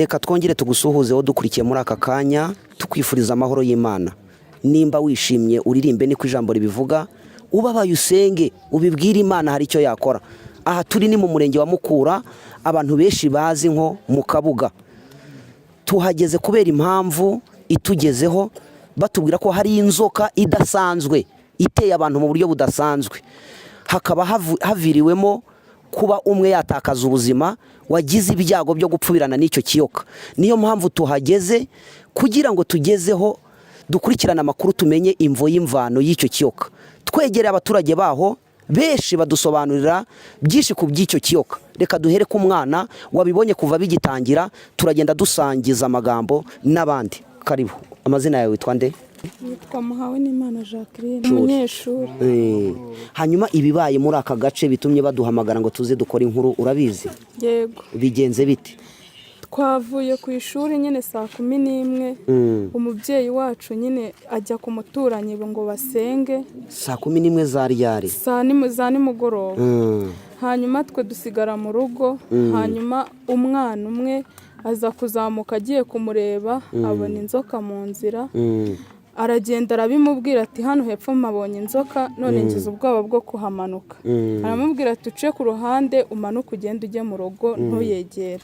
reka twongere tugusuhuze wo dukurikiye muri aka kanya tukwifuriza amahoro y'Imana. Nimba wishimye uririmbe niko ijambo ribivuga, ubabaye usenge ubibwire Imana hari icyo yakora. Aha turi ni mu murenge wa Mukura, abantu benshi bazi nko mu Kabuga. Tuhageze kubera impamvu itugezeho, batubwira ko hari inzoka idasanzwe iteye abantu mu buryo budasanzwe, hakaba haviriwemo kuba umwe yatakaza ubuzima, wagize ibyago byo gupfubirana n'icyo kiyoka. Niyo mpamvu tuhageze kugira ngo tugezeho dukurikirana amakuru, tumenye imvo y'imvano y'icyo kiyoka. Twegereye abaturage baho benshi badusobanurira byinshi ku by'icyo kiyoka. Reka duhere ku mwana wabibonye kuva bigitangira, turagenda dusangiza amagambo n'abandi. Karibu. Amazina yawe witwa nde? Nitwa Muhawenimana Jacqueline, umunyeshuri. Hanyuma ibibaye muri aka gace bitumye baduhamagara ngo tuze dukora inkuru, urabizi? Yego. Bigenze bite? Twavuye ku ishuri nyine saa 11, umubyeyi wacu nyine ajya ku muturanyi ngo basenge. Saa 11 za ryari? Za nimugoroba. Hanyuma twe dusigara mu rugo, hanyuma umwana umwe aza kuzamuka agiye kumureba, abona inzoka mu nzira. Aragenda arabimubwira ati hano hepfo mabonye inzoka, none ngize ubwoba bwo kuhamanuka. Aramubwira ati uce ku ruhande umanuka ugende ujye mu rugo ntuyegere.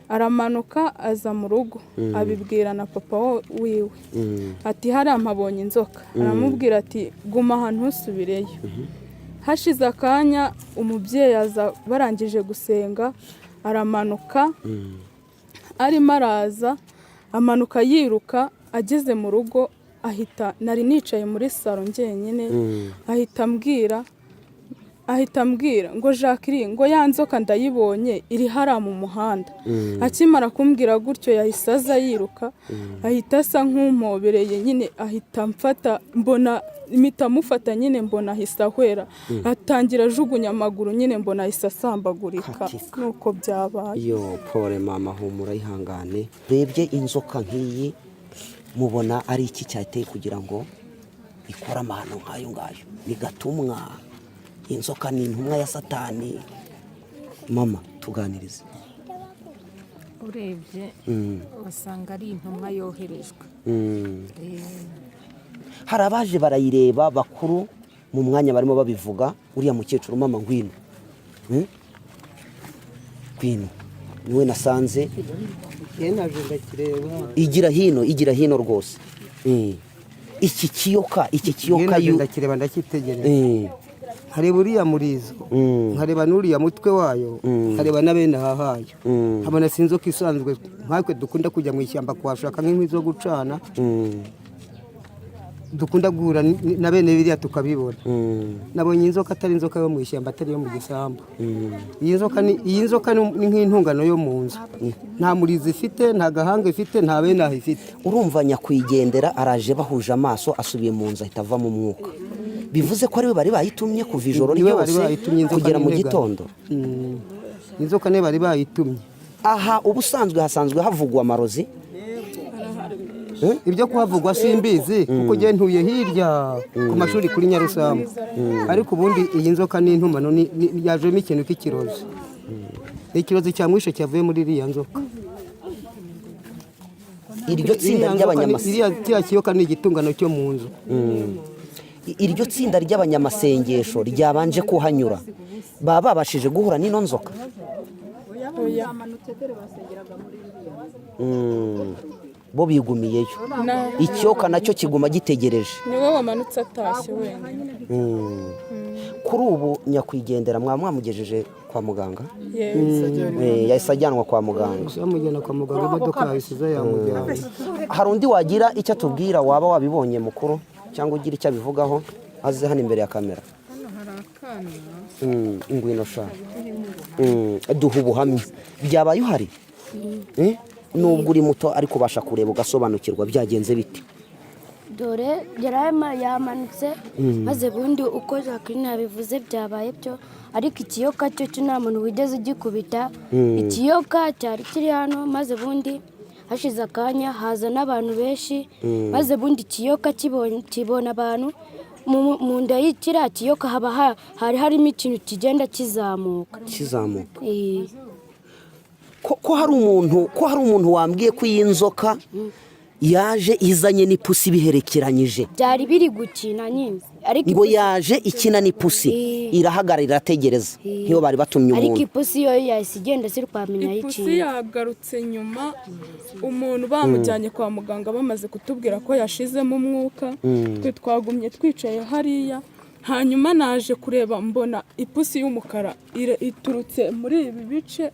Aramanuka aza mu rugo, abibwira na papa wiwe ati hariya mpabonye inzoka. Aramubwira ati guma ahantu ntusubireyo. Hashize akanya umubyeyi aza barangije gusenga, aramanuka, arimo araza amanuka yiruka, ageze mu rugo ahita, nari nicaye muri salo njyenyine, ahita ambwira ngo Jacqueline, ngo ya nzoka ndayibonye iri hariya mu muhanda. Akimara kumbwira gutyo yahise aza yiruka, ahita asa nk'umpobereye nyine, ahita mfata, mbona imita mufata nyine, mbona ahise ahwera, atangira ajugunya amaguru nyine, mbona ahise asambagurika. Nuko byabaye. Yo pole mama, humura ihangane. Rebye inzoka nk'iyi mubona ari iki cyateye kugira ngo ikora amahano nk'ayo ngayo? Ni gatumwa? Inzoka ni intumwa ya Satani? Mama tuganirize. Urebye wasanga ari intumwa yoherejwe. Hari abaje barayireba bakuru mu mwanya barimo babivuga. Uriya mukecuru mama ngwino, ngwino niwe nasanze. Igira hino rwose. Iki kiyoka ndakireba ndakitegereza. Hareba uriya murizo, nkareba n'uriya mutwe wayo, nkareba n'abene hahayo. Habona sinzoka isanzwe nkatwe dukunda kujya mu ishyamba kuhashaka nk'inkwi zo gucana, dukunda guhura na bene biriya tukabibona. Nabonye inzoka atari inzoka yo mu ishyamba, atari yo mu gisambu. Iyi nzoka ni nk'intungano yo mu nzu, nta murizo ifite, nta gahanga ifite, nta bene aho ifite. Urumva nyakwigendera araje bahuje amaso, asubiye mu nzu ahita ava mu mwuka. Bivuze ko ariwe bari bayitumye kuva ijoro ryose kugera mu gitondo. Inzoka ne bari bayitumye. Aha ubusanzwe hasanzwe havugwa amarozi? Ibyo kuhavugwa simbizi kuko ngiye ntuye hirya ku mashuri kuri Nyarusambu. Ariko ubundi iyi nzoka ni intumano, yajemo ikintu k'ikirozi. Ikirozi cyamwishe cyavuye muri iriya nzoka. Iryo tsinda ry'abanyamasengesho, iriya kiyoka ni igitungano cyo mu nzu. Iryo tsinda ry'abanyamasengesho ryabanje kuhanyura, baba babashije guhura n'ino nzoka? Bo bigumiyeyo, ikiyoka nacyo kiguma gitegereje. Niwe wamanutse atashye wenyine. Kuri ubu nyakwigendera mwamugejeje kwa muganga? Yahise ajyanwa kwa muganga. Bamujyana kwa muganga, imodoka yahise yamujyana. Hari undi wagira icyo atubwira, waba wabibonye mukuru cyangwa ugira icyo abivugaho, aze hano imbere ya kamera. Hano hari akana. Ngwino sha. Duha ubuhamya. Byabaye uhari? Nubwo uri muto ariko ubasha kureba ugasobanukirwa, byagenze bite? Dore yamanutse, maze bundi uko Jacqueline yabivuze byabaye byo, ariko ikiyoka cyo nta muntu wigeze ugikubita. Ikiyoka cyari kiri hano, maze bundi hashize akanya haza n'abantu benshi, maze bundi ikiyoka kibona abantu mu nda y'ikiriya kiyoka, hari harimo ikintu kigenda kizamuka. ko hari umuntu wambwiye ko iyi nzoka yaje izanye n'ipusi biherekeranyije byari biri gukina nyine ngo yaje ikina n'ipusi irahagarara irategereza nk'iyo bari batumye ariko umuntu ipusi yo yahise igenda ziri kwamenya ipusi yiciye yagarutse nyuma umuntu bamujyanye kwa muganga bamaze kutubwira ko yashizemo umwuka twe twagumye twicaye hariya hanyuma naje kureba mbona ipusi y'umukara iturutse muri ibi bice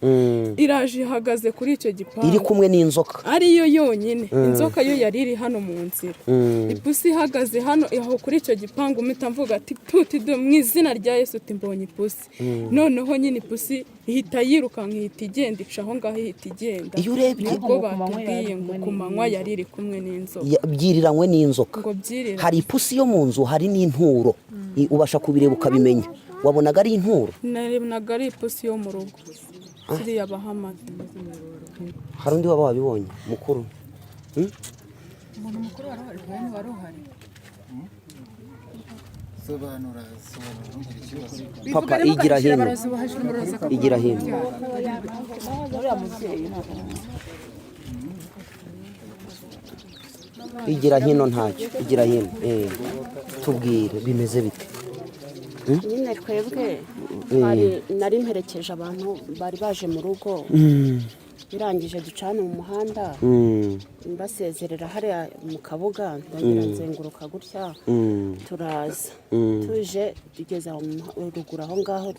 iraje ihagaze kuri icyo gipangu iri kumwe n'inzoka ariyo yonyine inzoka yo yari iri hano mu nzira ipusi ihagaze hano aho kuri icyo gipangu mpita mvuga ati mu izina rya Yesu mbonye ipusi noneho nyine ipusi ihita yirukanka ihita igenda ica aho ngaho ihita igenda iyo urebye ubwo batubwiye ngo ku manywa yari iri kumwe n'inzoka byiriranywe n'inzoka ngo byirira hari ipusi yo mu nzu hari n'inturo ubasha kubireba ukabimenya wabonaga ari inturo nabonaga ari ipusi yo mu rugo ziriya bahamata hari undi waba wabibonye mukuru umuntu mukuru wari uhari papa igira hino igira hino igira hino ntacyo igira hino tubwire bimeze bite nyine twebwe nari mperekeje abantu bari baje mu rugo birangije ducana mu muhanda basezerera hariya mu kabuga ndongera nzenguruka gutya turaza tuje tugeze ruguru aho ngaho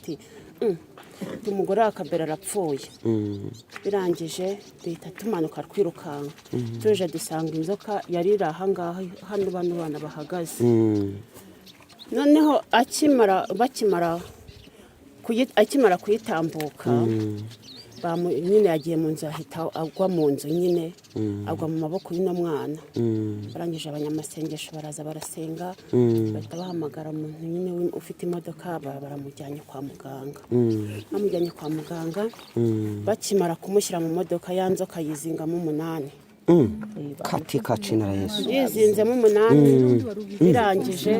umugore wa kabera arapfuye birangije duhita tumanuka twirukanka tuje dusanga inzoka yari iri aha ngaho hano bano bana bahagaze noneho akimara kuyitambuka nyine yagiye mu nzu ahita agwa mu nzu nyine agwa mu maboko y'uno mwana barangije abanyamasengesho baraza barasenga bahita bahamagara umuntu nyine ufite imodoka baramujyanye kwa muganga bamujyanye kwa muganga bakimara kumushyira mu modoka ya nzoka yizingamo 8 katika jina la Yesu yizinzemo 8 birangije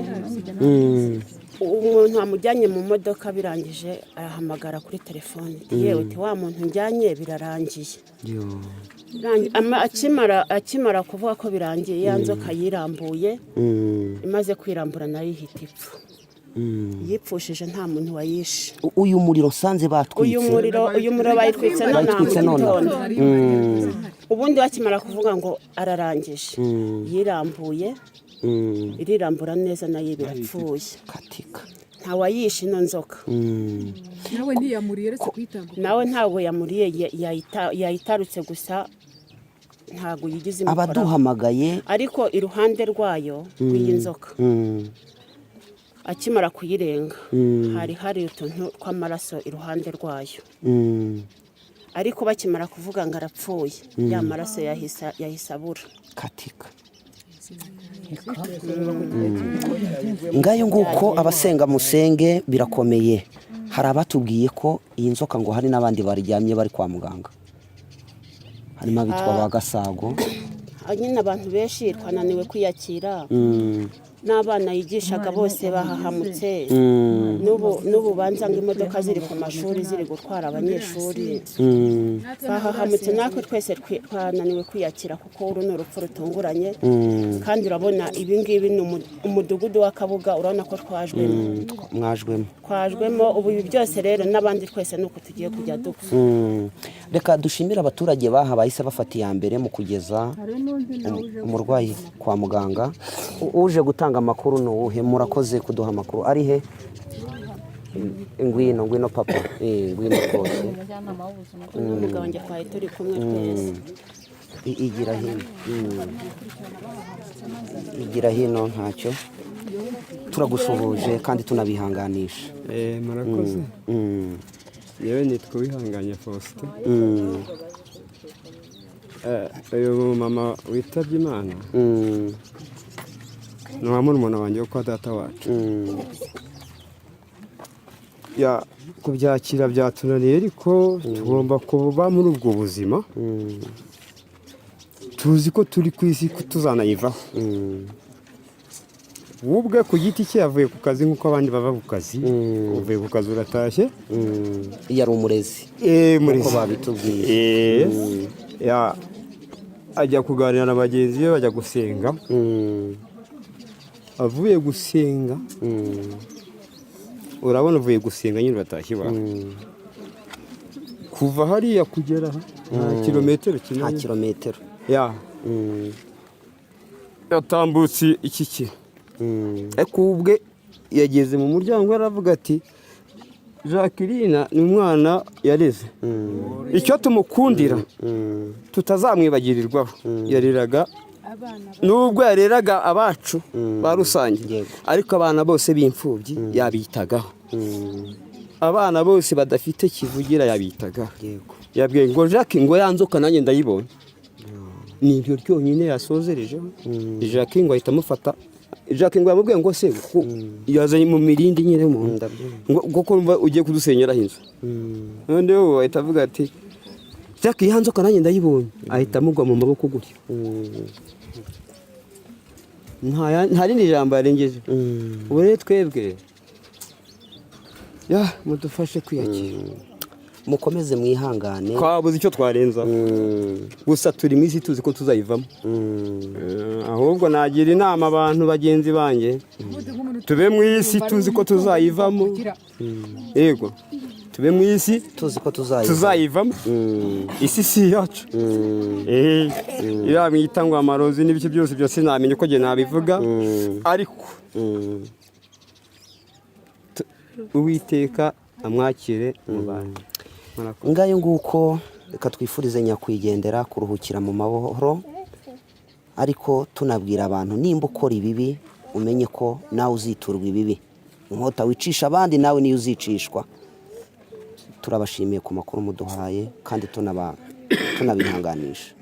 umuntu amujyanye mu modoka birangije arahamagara kuri telefone yewe wa muntu njyanye birarangiye akimara kuvuga ko birangiye ya nzoka yirambuye imaze kwirambura nayo ihita ipfa yipfushije nta muntu wayishe uyu muriro sanze batwitse uyu muriro bayitwitse none ubundi bakimara kuvuga ngo ararangije yirambuye irirambura neza nayo birapfuye katika ntawayishe ino nzoka nawe ntiyamuriye retse kuyitambuka nawe ntabwo yamuriye yayitarutse gusa ntabwo yigize imikora abaduhamagaye ariko iruhande rwayo rw'iyi nzoka akimara kuyirenga hari utuntu tw'amaraso iruhande rwayo ariko bakimara kuvuga ngo arapfuye ya maraso yahise abura katika ngayo nguko abasenga musenge birakomeye hari abatubwiye ko iyi nzoka ngo hari n'abandi baryamye bari kwa muganga harimo abitwa ba Gasago nyine abantu benshi twananiwe kwiyakira n'abana yigishaga bose bahahamutse n'ubu banza ngo imodoka ziri ku mashuri ziri gutwara abanyeshuri bahahamutse natwe twese twananiwe kwiyakira kuko uru ni urupfu rutunguranye kandi urabona ibingibi ni umudugudu w'akabuga urabona ko twajwemo ubu ibi byose rero n'abandi twese ni uko tugiye kujya dupfa reka dushimire abaturage baha bahise bafata iya mbere mu kugeza umurwayi kwa muganga uje gutanga amakuru ni uwuhe murakoze kuduha amakuru ari he ngwino papa ngwino rwose n'umugabo wanjye twari turi kumwe twese igira hino ntacyo turagushuhuje kandi tunabihanganisha murakoze yewe nitwa Wihanganye Faustin uyu mama witabye Imana ni uwa murumuna wanjye wo kwa data wacu kubyakira byatunaniye ariko tugomba kuba muri ubwo buzima tuzi ko turi ku isi tuzanayivaho ubwe ku giti cye yavuye ku kazi nk'uko abandi bava ku kazi. Uvuye ku kazi uratashye. iyo ari umurezi Muri uko babitubwiye. ajya kuganira na bagenzi be bajya gusenga. Avuye gusenga, urabona uvuye gusenga nyine uratashye iwawe. Kuva hariya kugera nta kilometero nta kinini. kilometero. Yatambutse iki kintu. Ariko ubwe yageze mu muryango aravuga ati Jacqueline ni umwana yareze. Icyo tumukundira tutazamwibagirirwaho, yareraga nubwo yareraga abacu ba rusange, ariko abana bose b'imfubyi yabitagaho. Abana bose badafite kivugira yabitagaho. Yabwiye ngo Jacques ngo ya nzoka nanjye ndayibonye. Ni ibyo ryonyine yasozerejeho. Jacques ngo ahita amufata. Jacques ngo yamubwiye ngo se yazanye mu mirindi nyine mu nda ngo ko ugiye kudusenyeraho inzu. Noneho ahita avuga ati Jacques ya nzoka nanjye ndayibonye. Ahita amugwa mu maboko gutyo. Nta rindi jambo yarengeje. Ubu rero twebwe mudufashe kwiyakira, mukomeze mwihangane. twabuze icyo twarenza. Gusa turi mu isi tuzi ko tuzayivamo. Ahubwo nagira inama abantu bagenzi banjye, tube mu isi tuzi ko tuzayivamo. Yego, tube mu isi tuzi ko tuzayivamo. Isi si yacu. Iriya mwita ngo amarozi n'ibice byose sinamenye uko njye nabivuga, ariko Uwiteka amwakire mu bantu. ngayo nguko, reka twifurize nyakwigendera kuruhukira mu mahoro, ariko tunabwira abantu nimba ukora ibibi umenye ko nawe uziturwa ibibi. Inkota wicisha abandi nawe niyo uzicishwa. Turabashimiye ku makuru muduhaye kandi tunabihanganisha.